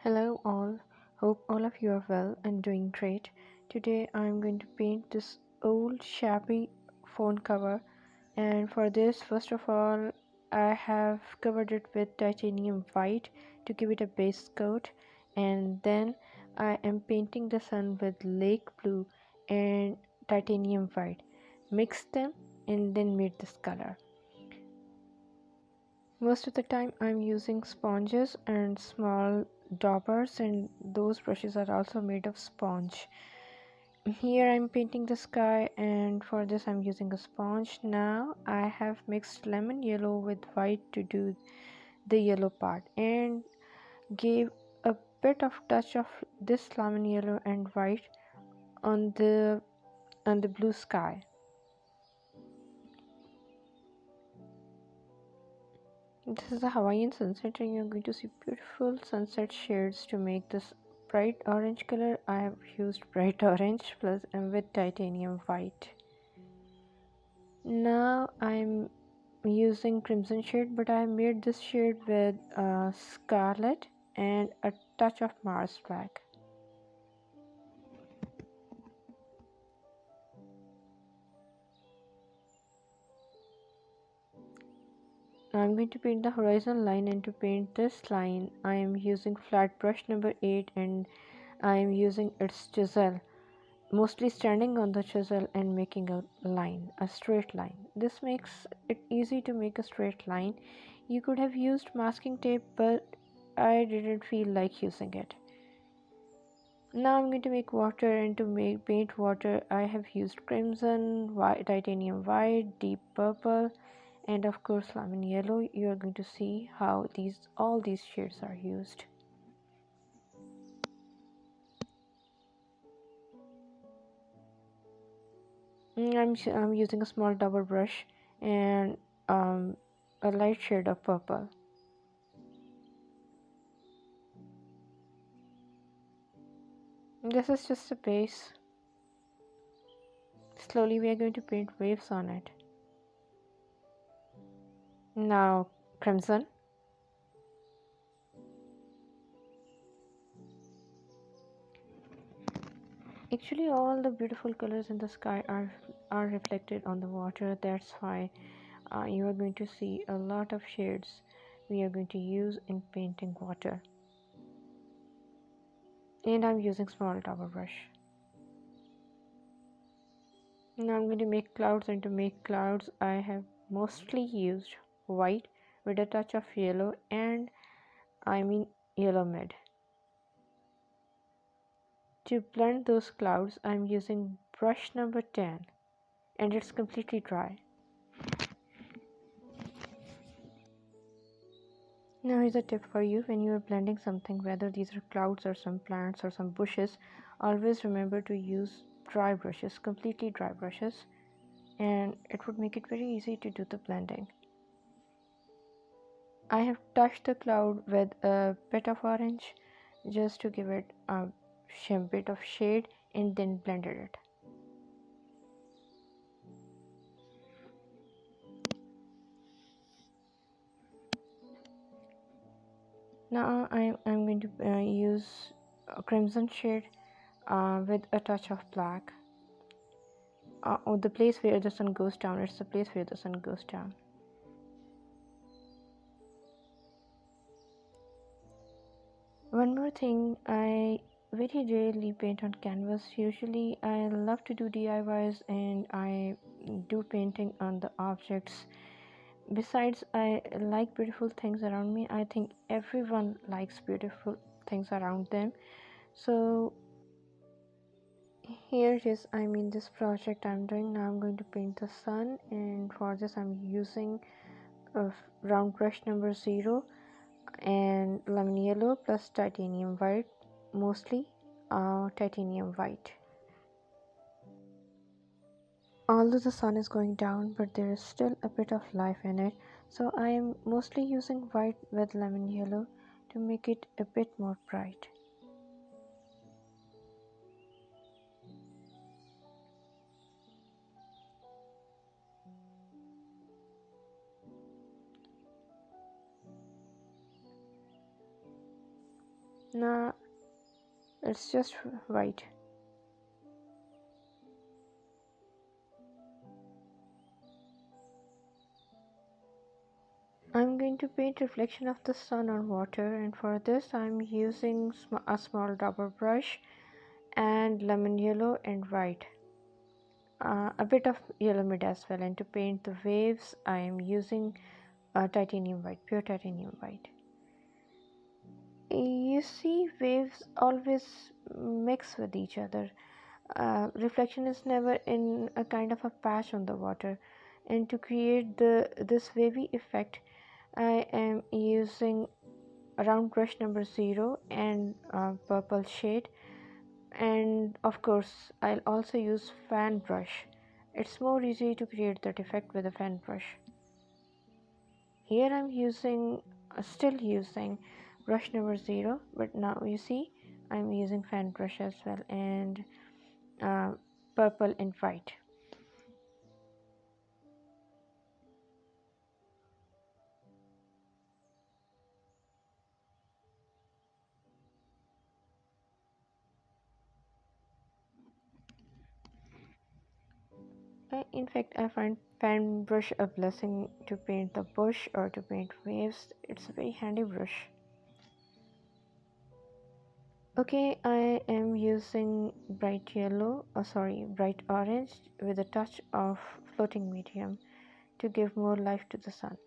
Hello all, hope all of you are well and doing great. Today I am going to paint this old shabby phone cover, and for this first of all I have covered it with titanium white to give it a base coat, and then I am painting the sun with lake blue and titanium white. Mixed them and then made this color. Most of the time I'm using sponges and small daubers, and those brushes are also made of sponge. Here I'm painting the sky, and for this I'm using a sponge. Now I have mixed lemon yellow with white to do the yellow part, and gave a bit of touch of this lemon yellow and white on the blue sky. This is a Hawaiian sunset, and you're going to see beautiful sunset shades to make this bright orange color. I have used bright orange plus and with titanium white. Now I'm using crimson shade, but I made this shade with scarlet and a touch of Mars black. Now I'm going to paint the horizon line, and to paint this line I am using flat brush number 8, and I am using its chisel, mostly standing on the chisel and making a line, a straight line. This makes it easy to make a straight line. You could have used masking tape, but I didn't feel like using it. Now I'm going to make water, and to make paint water I have used crimson, white, titanium white, deep purple, and of course lemon yellow. You are going to see how all these shades are used. I'm using a small double brush and a light shade of purple. This is just a base. Slowly we are going to paint waves on it. Now crimson. Actually all the beautiful colors in the sky are reflected on the water. That's why you are going to see a lot of shades we are going to use in painting water. And I'm using small double brush. Now I'm going to make clouds, and to make clouds I have mostly used white with a touch of yellow, and yellow mid. To blend those clouds I'm using brush number 10, and it's completely dry. Now here's a tip for you: when you are blending something, whether these are clouds or some plants or some bushes, always remember to use dry brushes, completely dry brushes, and it would make it very easy to do the blending. I have touched the cloud with a bit of orange just to give it a bit of shade, and then blended it. Now I'm going to use a crimson shade with a touch of black. The place where the sun goes down, it's the place where the sun goes down. One more thing, I very rarely paint on canvas. Usually I love to do DIYs, and I do painting on the objects. Besides, I like beautiful things around me. I think everyone likes beautiful things around them. So here it is. This project I'm doing now, I'm going to paint the sun, and for this I'm using a round brush number 0 and lemon yellow plus titanium white, mostly titanium white. Although the sun is going down, but there is still a bit of life in it, so I am mostly using white with lemon yellow to make it a bit more bright. Now it's just white. I'm going to paint reflection of the sun on water, and for this I'm using a small rubber brush and lemon yellow and white. A bit of yellow mid as well, and to paint the waves I am using titanium white, pure titanium white. You see, waves always mix with each other. Reflection is never in a kind of a patch on the water, and to create this wavy effect I am using round brush number 0 and purple shade, and of course I'll also use fan brush. It's more easy to create that effect with a fan brush. Here I'm using still using brush number 0, but now you see I'm using fan brush as well, and uh, purple and white. In fact, I find fan brush a blessing to paint the bush or to paint waves. It's a very handy brush. Okay, I am using bright orange with a touch of floating medium to give more life to the sun.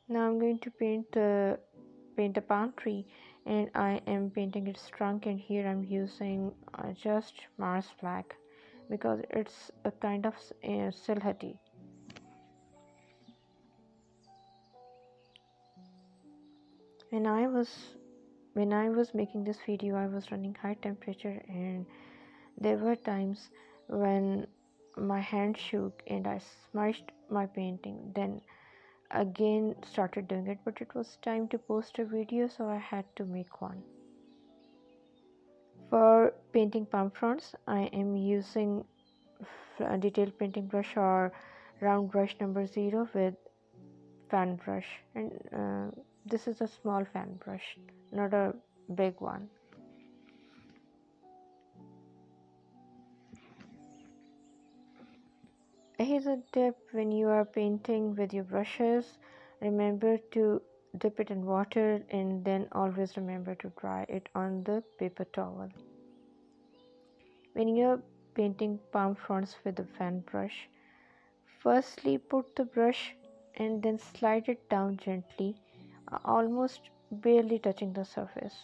Now I'm going to paint a palm tree, and I am painting its trunk, and here I'm using just Mars black because it's a kind of silhouette. When I was making this video, I was running high temperature, and there were times when my hand shook and I smudged my painting. Then again started doing it, but it was time to post a video, so I had to make one. For painting palm fronds, I am using a detailed painting brush or round brush number 0 with fan brush, and this is a small fan brush, not a big one. Here's a tip: when you are painting with your brushes, remember to dip it in water and then always remember to dry it on the paper towel. When you're painting palm fronds with a fan brush, firstly put the brush and then slide it down gently, almost barely touching the surface.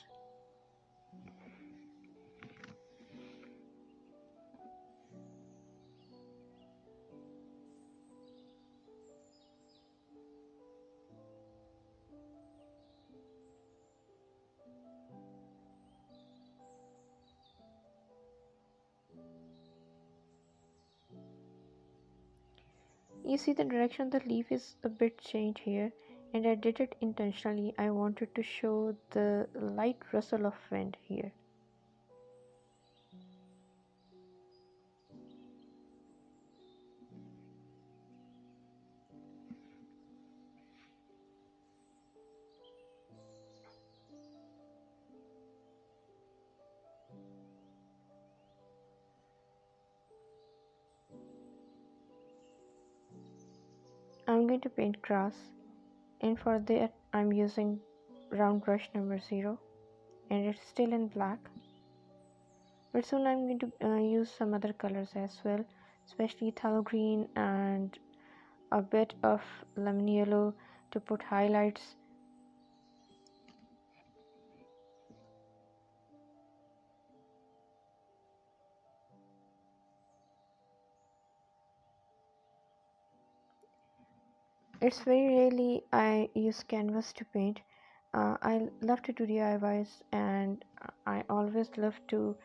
You see the direction of the leaf is a bit changed here, and I did it intentionally. I wanted to show the light rustle of wind here. I'm going to paint grass, and for that I'm using round brush number 0, and it's still in black, but soon I'm going to use some other colors as well, especially phthalo green and a bit of lemon yellow to put highlights. It's very rarely I use canvas to paint. I love to do DIYs, and I always love to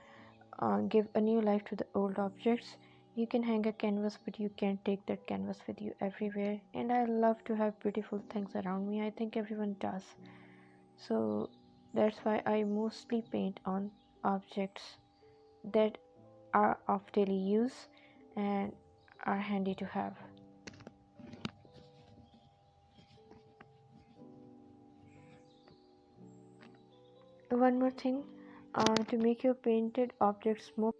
give a new life to the old objects. You can hang a canvas, but you can't take that canvas with you everywhere. And I love to have beautiful things around me. I think everyone does. So that's why I mostly paint on objects that are of daily use and are handy to have. One more thing, to make your painted objects more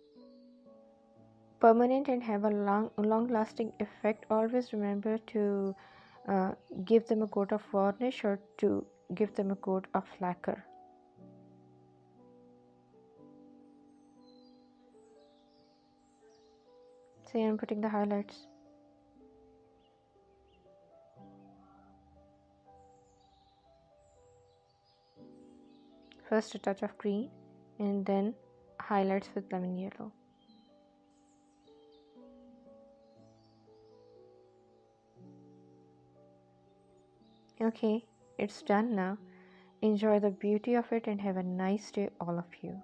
permanent and have a long lasting effect, always remember to uh, give them a coat of varnish or to give them a coat of lacquer. See, I'm putting the highlights. First a touch of green and then highlights with lemon yellow. Okay, it's done now. Enjoy the beauty of it and have a nice day, all of you.